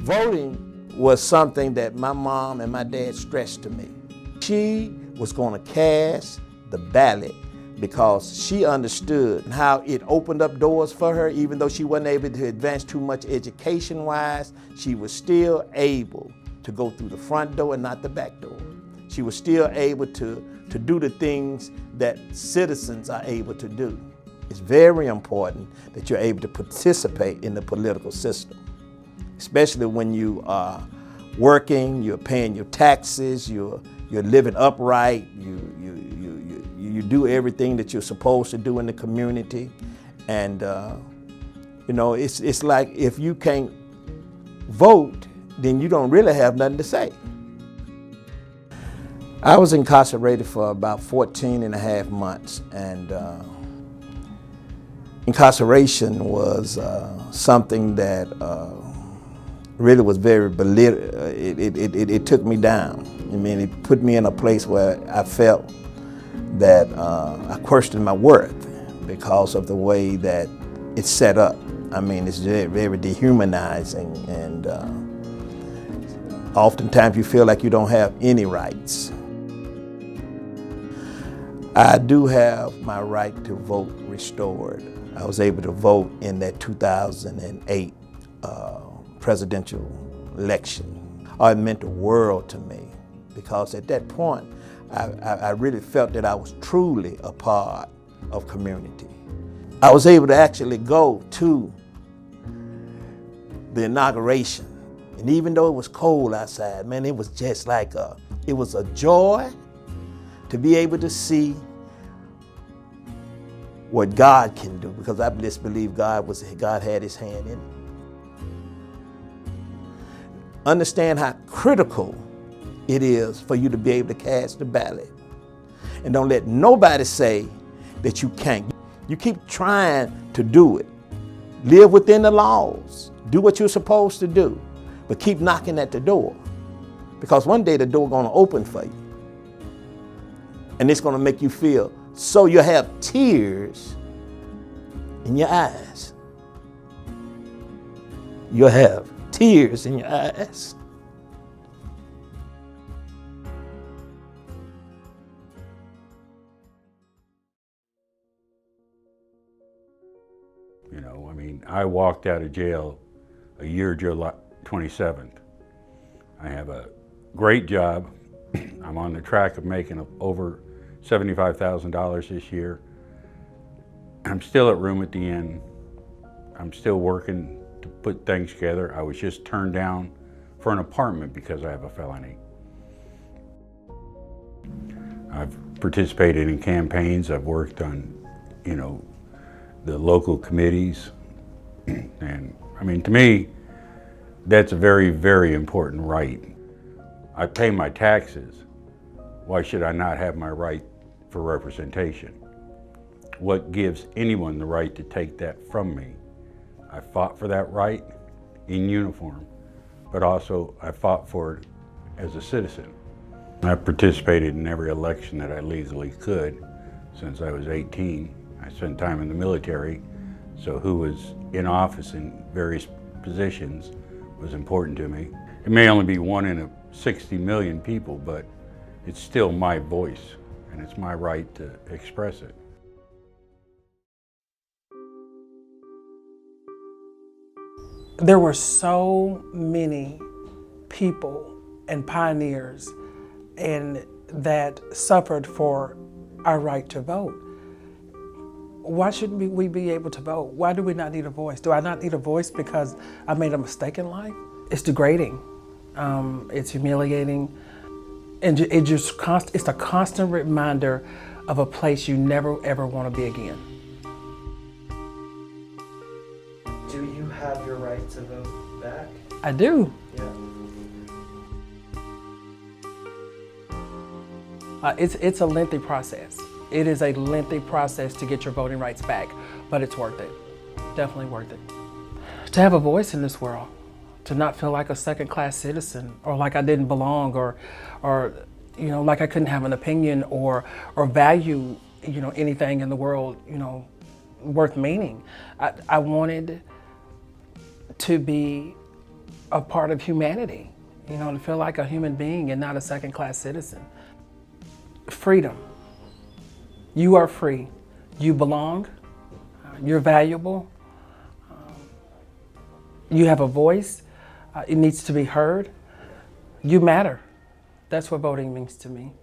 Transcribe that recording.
Voting was something that my mom and my dad stressed to me. She was going to cast the ballot because she understood how it opened up doors for her. Even though she wasn't able to advance too much education-wise, she was still able to go through the front door and not the back door. She was still able to do the things that citizens are able to do. It's very important that you're able to participate in the political system, especially when you are working, you're paying your taxes, you're living upright, you do everything that you're supposed to do in the community. And you know, it's like if you can't vote, then you don't really have nothing to say. I was incarcerated for about 14 and a half months, and incarceration was something that really was very it took me down. I mean, it put me in a place where I felt that I questioned my worth because of the way that it's set up. I mean, it's very, very dehumanizing, and oftentimes you feel like you don't have any rights. I do have my right to vote restored. I was able to vote in that 2008 presidential election. It meant the world to me because at that point, I really felt that I was truly a part of community. I was able to actually go to the inauguration, and even though it was cold outside, man, it was just like it was a joy to be able to see what God can do, because I just believe God had his hand in it. Understand how critical it is for you to be able to cast the ballot. And don't let nobody say that you can't. You keep trying to do it. Live within the laws. Do what you're supposed to do. But keep knocking at the door. Because one day the door is going to open for you. And it's going to make you feel so you have tears in your eyes. You'll have tears in your eyes. You know, I mean, I walked out of jail a year, July 27th. I have a great job. I'm on the track of making over $75,000 this year. I'm still at Room at the Inn. I'm still working to put things together. I was just turned down for an apartment because I have a felony. I've participated in campaigns. I've worked on, you know, the local committees. And I mean, to me, that's a very, very important right. I pay my taxes. Why should I not have my right for representation? What gives anyone the right to take that from me? I fought for that right in uniform, but also I fought for it as a citizen. I've participated in every election that I legally could since I was 18. I spent time in the military, so who was in office in various positions was important to me. It may only be 1 in 60 million people, but it's still my voice, and it's my right to express it. There were so many people and pioneers and that suffered for our right to vote. Why shouldn't we be able to vote? Why do we not need a voice? Do I not need a voice because I made a mistake in life? It's degrading. It's humiliating. And it's a constant reminder of a place you never ever want to be again. Do you have your right to vote back? I do. Yeah. It's a lengthy process. It is a lengthy process to get your voting rights back, but it's worth it. Definitely worth it. To have a voice in this world, to not feel like a second-class citizen or like I didn't belong or you know, like I couldn't have an opinion or value, you know, anything in the world, you know, worth meaning. I wanted to be a part of humanity, you know, to feel like a human being and not a second-class citizen. Freedom. You are free. You belong. You're valuable. You have a voice. It needs to be heard. You matter. That's what voting means to me.